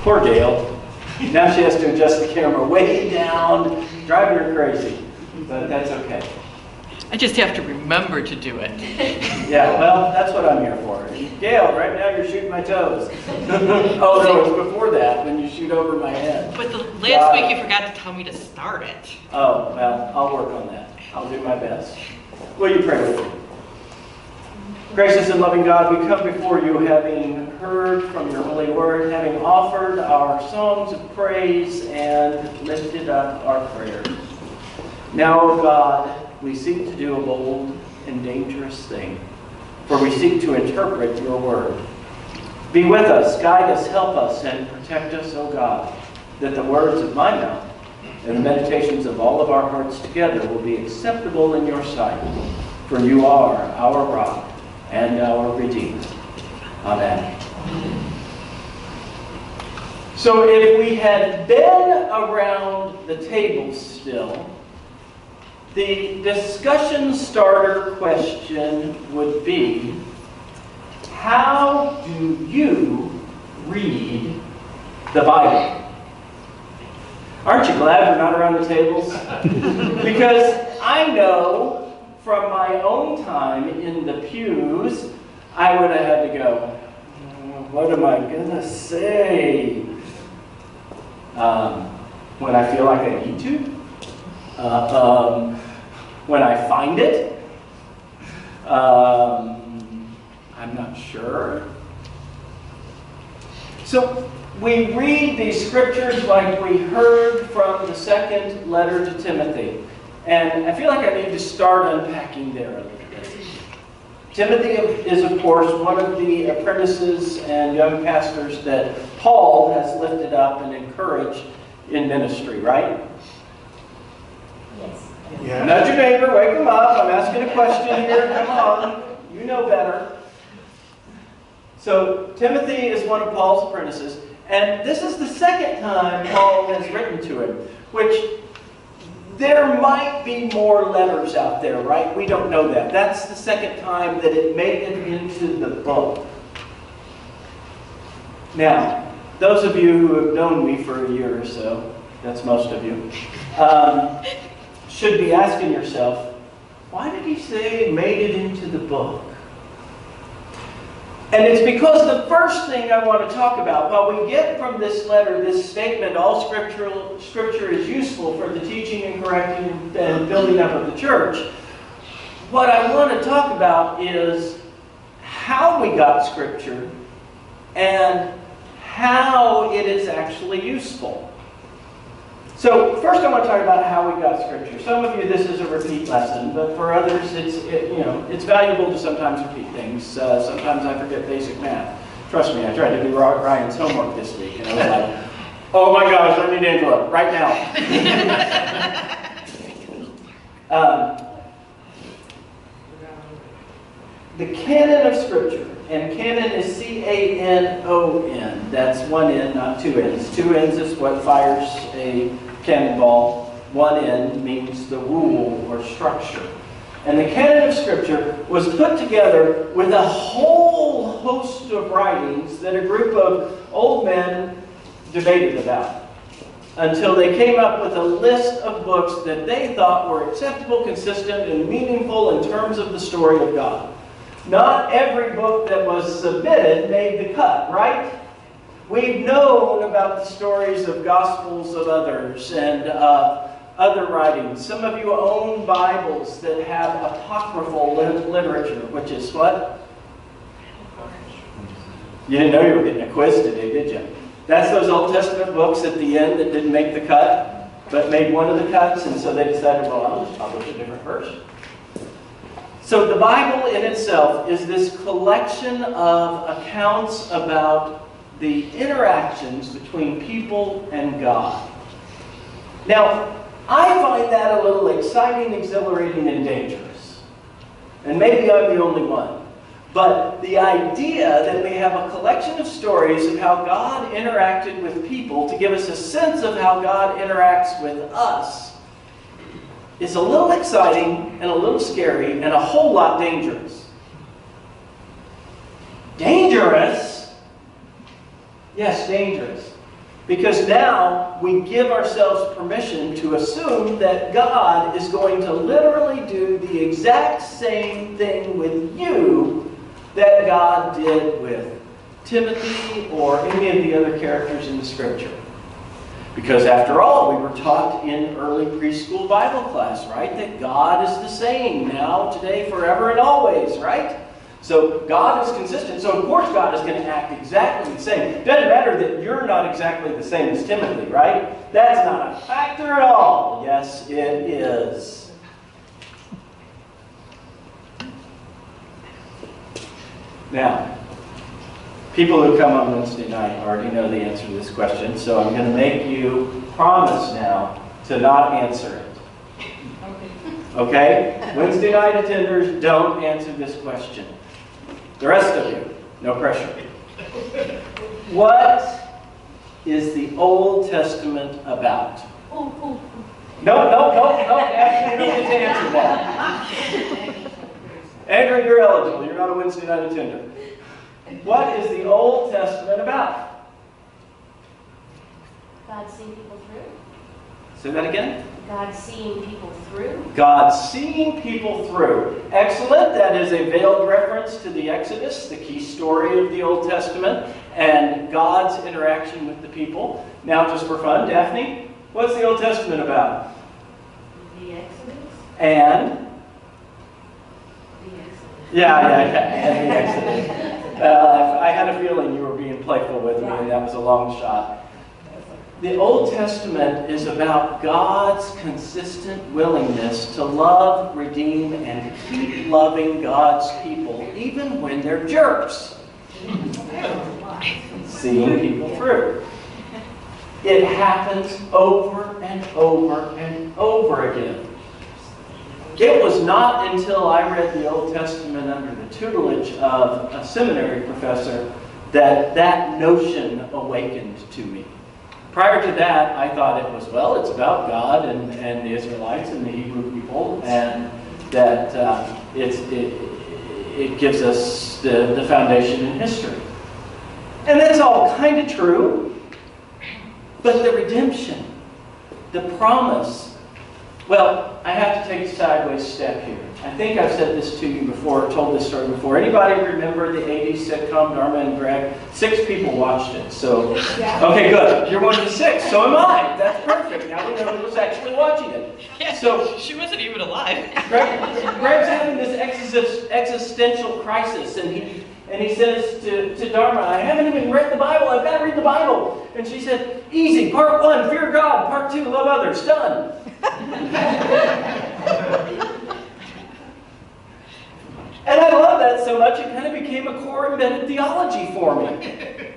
Poor Gail. Now she has to adjust the camera way down, driving her crazy. But that's okay. I just have to remember to do it. Yeah, well, that's what I'm here for. Gail, right now you're shooting my toes. Oh, no, it's before that, when you shoot over my head. But the last week you forgot to tell me to start it. Oh, well, I'll work on that. I'll do my best. Will you pray with me? Gracious and loving God, we come before you having heard from your holy word, having offered our songs of praise and lifted up our prayers. Now, O God, we seek to do a bold and dangerous thing, for we seek to interpret your word. Be with us, guide us, help us, and protect us, O God, that the words of my mouth and the meditations of all of our hearts together will be acceptable in your sight, for you are our rock and our Redeemer. Amen. So if we had been around the table still, the discussion starter question would be, how do you read the Bible? Aren't you glad we're not around the tables? Because I know from my own time in the pews, I would have had to go, what am I going to say? When I feel like I need to? When I find it? I'm not sure. So we read these scriptures like we heard from the second letter to Timothy. And I feel like I need to start unpacking there a little bit. Timothy is, of course, one of the apprentices and young pastors that Paul has lifted up and encouraged in ministry, right? Yes. Yeah. Nudge your neighbor, wake him up. I'm asking a question here. Come on. You know better. So Timothy is one of Paul's apprentices. And this is the second time Paul has written to him, which there might be more letters out there, right? We don't know that. That's the second time that it made it into the book. Now, those of you who have known me for a year or so, that's most of you, should be asking yourself, why did he say made it into the book? And it's because the first thing I want to talk about, while we get from this letter this statement, all Scripture is useful for the teaching and correcting and building up of the church, what I want to talk about is how we got Scripture and how it is actually useful. So first I want to talk about how we got Scripture. Some of you, this is a repeat lesson, but for others, it's valuable to sometimes repeat things. Sometimes I forget basic math. Trust me, I tried to do Ryan's homework this week, and I was like, oh my gosh, I need Angela, right now. The canon of Scripture, and canon is C-A-N-O-N. That's one N, not two N's. Two N's is what fires a cannonball. One N means the rule or structure. And the canon of Scripture was put together with a whole host of writings that a group of old men debated about, until they came up with a list of books that they thought were acceptable, consistent, and meaningful in terms of the story of God. Not every book that was submitted made the cut, right? We've known about the stories of Gospels of others and other writings. Some of you own Bibles that have apocryphal literature, which is what? You didn't know you were getting a quiz today, did you? That's those Old Testament books at the end that didn't make the cut, but made one of the cuts, and so they decided, well, I'll just publish a different version. So the Bible in itself is this collection of accounts about the interactions between people and God. Now, I find that a little exciting, exhilarating, and dangerous. And maybe I'm the only one. But the idea that we have a collection of stories of how God interacted with people to give us a sense of how God interacts with us is a little exciting and a little scary and a whole lot dangerous. Dangerous? Yes, dangerous. Because now we give ourselves permission to assume that God is going to literally do the exact same thing with you that God did with Timothy or any of the other characters in the Scripture. Because after all, we were taught in early preschool Bible class, right? That God is the same now, today, forever, and always, right? So God is consistent. So of course God is going to act exactly the same. It doesn't matter that you're not exactly the same as Timothy, right? That's not a factor at all. Yes, it is. Now, people who come on Wednesday night already know the answer to this question, so I'm going to make you promise now to not answer it. Okay? Wednesday night attenders, don't answer this question. The rest of you, no pressure. What is the Old Testament about? No, Ashley, you don't get to answer that. Andrew, you're eligible. You're not a Wednesday night attender. What is the Old Testament about? God seeing people through. Say that again. God seeing people through. God seeing people through. Excellent. That is a veiled reference to the Exodus, the key story of the Old Testament, and God's interaction with the people. Now, just for fun, Daphne, what's the Old Testament about? The Exodus. And? The Exodus. Yeah, and the Exodus. I had a feeling you were being playful with me, and that was a long shot. The Old Testament is about God's consistent willingness to love, redeem, and keep loving God's people, even when they're jerks. Seeing people through. It happens over and over and over again. It was not until I read the Old Testament under the tutelage of a seminary professor that that notion awakened to me. Prior to that, I thought it was, well, it's about God and the Israelites and the Hebrew people, and that it gives us the foundation in history. And that's all kind of true, but the redemption, the promise, well, I have to take a sideways step here. I think I've said this to you before, told this story before. Anybody remember the 80s sitcom Dharma and Greg? 6 people watched it, so... Okay, good. You're one of the 6, so am I. That's perfect. Now we know who's actually watching it. Yeah, So she wasn't even alive. Greg's having this existential crisis, and he says to Dharma, I haven't even read the Bible. I've got to read the Bible. And she said, easy. Part 1, fear God. Part 2, love others. Done. And I love that so much, it kind of became a core embedded theology for me.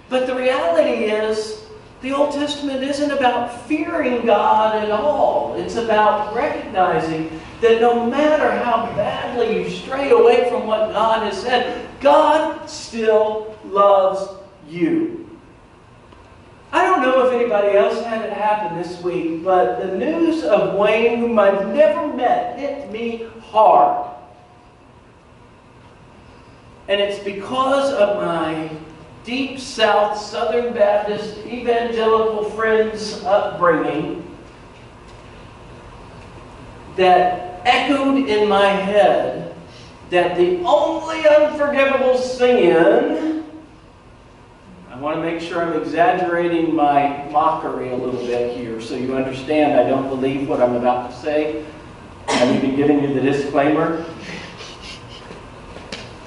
But the reality is, the Old Testament isn't about fearing God at all. It's about recognizing that no matter how badly you stray away from what God has said, God still loves you. I don't know if anybody else had it happen this week, but the news of Wayne, whom I've never met, hit me hard. And it's because of my deep South Southern Baptist evangelical friends' upbringing that echoed in my head that the only unforgivable sin, I want to make sure I'm exaggerating my mockery a little bit here so you understand I don't believe what I'm about to say. I'm even giving you the disclaimer.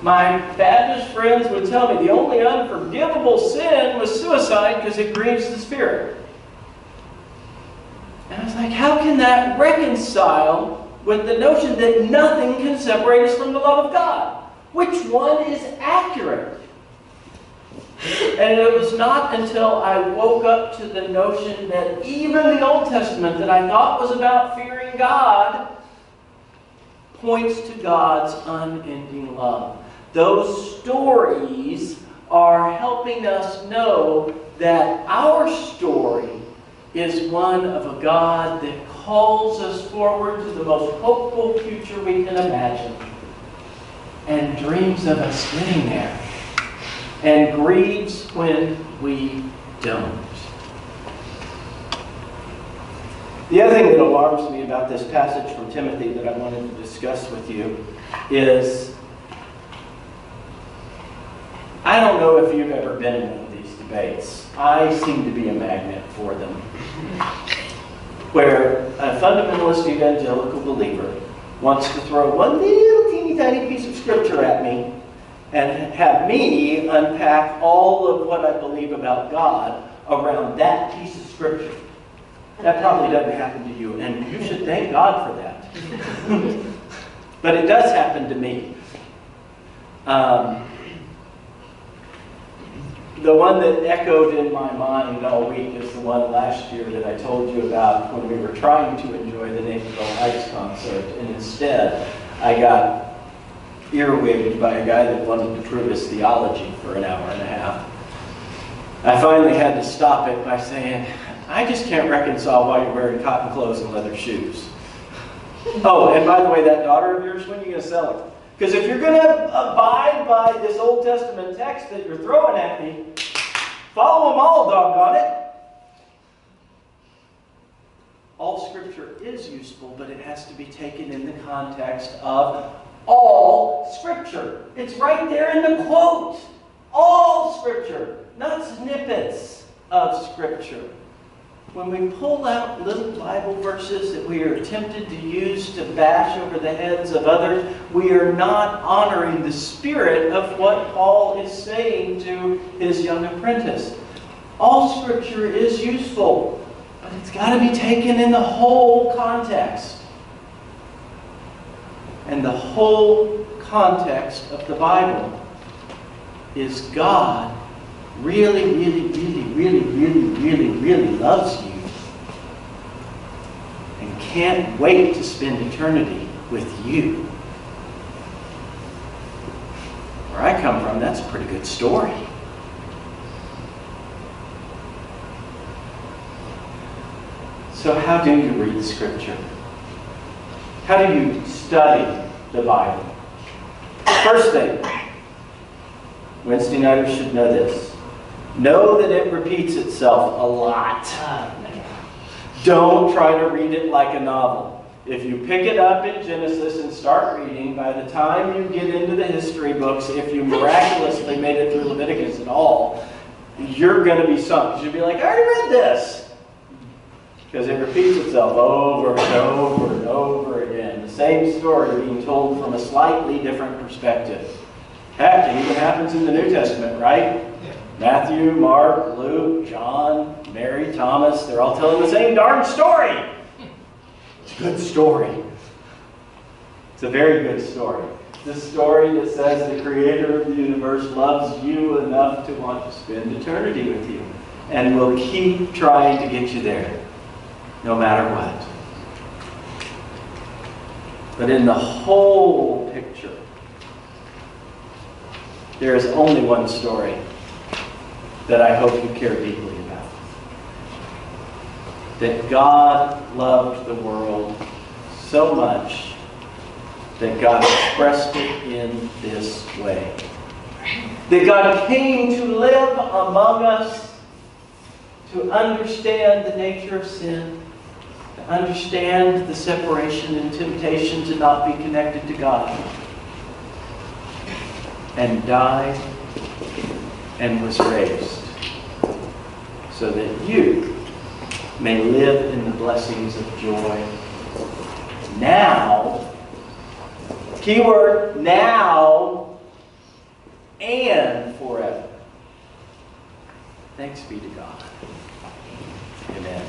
My Baptist friends would tell me the only unforgivable sin was suicide because it grieves the Spirit. And I was like, how can that reconcile with the notion that nothing can separate us from the love of God? Which one is accurate? And it was not until I woke up to the notion that even the Old Testament that I thought was about fearing God points to God's unending love. Those stories are helping us know that our story is one of a God that calls us forward to the most hopeful future we can imagine and dreams of us getting there and grieves when we don't. The other thing that alarms me about this passage from Timothy that I wanted to discuss with you is, I don't know if you've ever been in one of these debates. I seem to be a magnet for them. Where a fundamentalist evangelical believer wants to throw one little teeny tiny piece of scripture at me and have me unpack all of what I believe about God around that piece of scripture. That probably doesn't happen to you, and you should thank God for that. But it does happen to me. The one that echoed in my mind all week is the one last year that I told you about when we were trying to enjoy the Naperville Heights concert, and instead I got earwigged by a guy that wanted to prove his theology for an hour and a half. I finally had to stop it by saying, I just can't reconcile why you're wearing cotton clothes and leather shoes. Oh, and by the way, that daughter of yours, when are you going to sell her? Because if you're going to abide by this Old Testament text that you're throwing at me, follow them all, doggone it. All Scripture is useful, but it has to be taken in the context of all Scripture. It's right there in the quote. All Scripture, not snippets of Scripture. When we pull out little Bible verses that we are tempted to use to bash over the heads of others, we are not honoring the spirit of what Paul is saying to his young apprentice. All Scripture is useful, but it's got to be taken in the whole context. And the whole context of the Bible is God really, really, really, really, really, really, really loves you and can't wait to spend eternity with you. Where I come from, that's a pretty good story. So how do you read Scripture? How do you study the Bible? First thing, Wednesday nighters should know this. Know that it repeats itself a lot. Don't try to read it like a novel. If you pick it up in Genesis and start reading, by the time you get into the history books, if you miraculously made it through Leviticus at all, you're going to be sunk. Because you'll be like, I already read this. Because it repeats itself over and over and over again. The same story being told from a slightly different perspective. Heck, it even happens in the New Testament, right? Matthew, Mark, Luke, John, Mary, Thomas, they're all telling the same darn story. It's a good story. It's a very good story. It's a story that says the Creator of the universe loves you enough to want to spend eternity with you and will keep trying to get you there, no matter what. But in the whole picture, there is only one story that I hope you care deeply about. That God loved the world so much that God expressed it in this way. That God came to live among us to understand the nature of sin, to understand the separation and temptation to not be connected to God, and died and was raised so that you may live in the blessings of joy now, keyword now, and forever. Thanks be to God. Amen.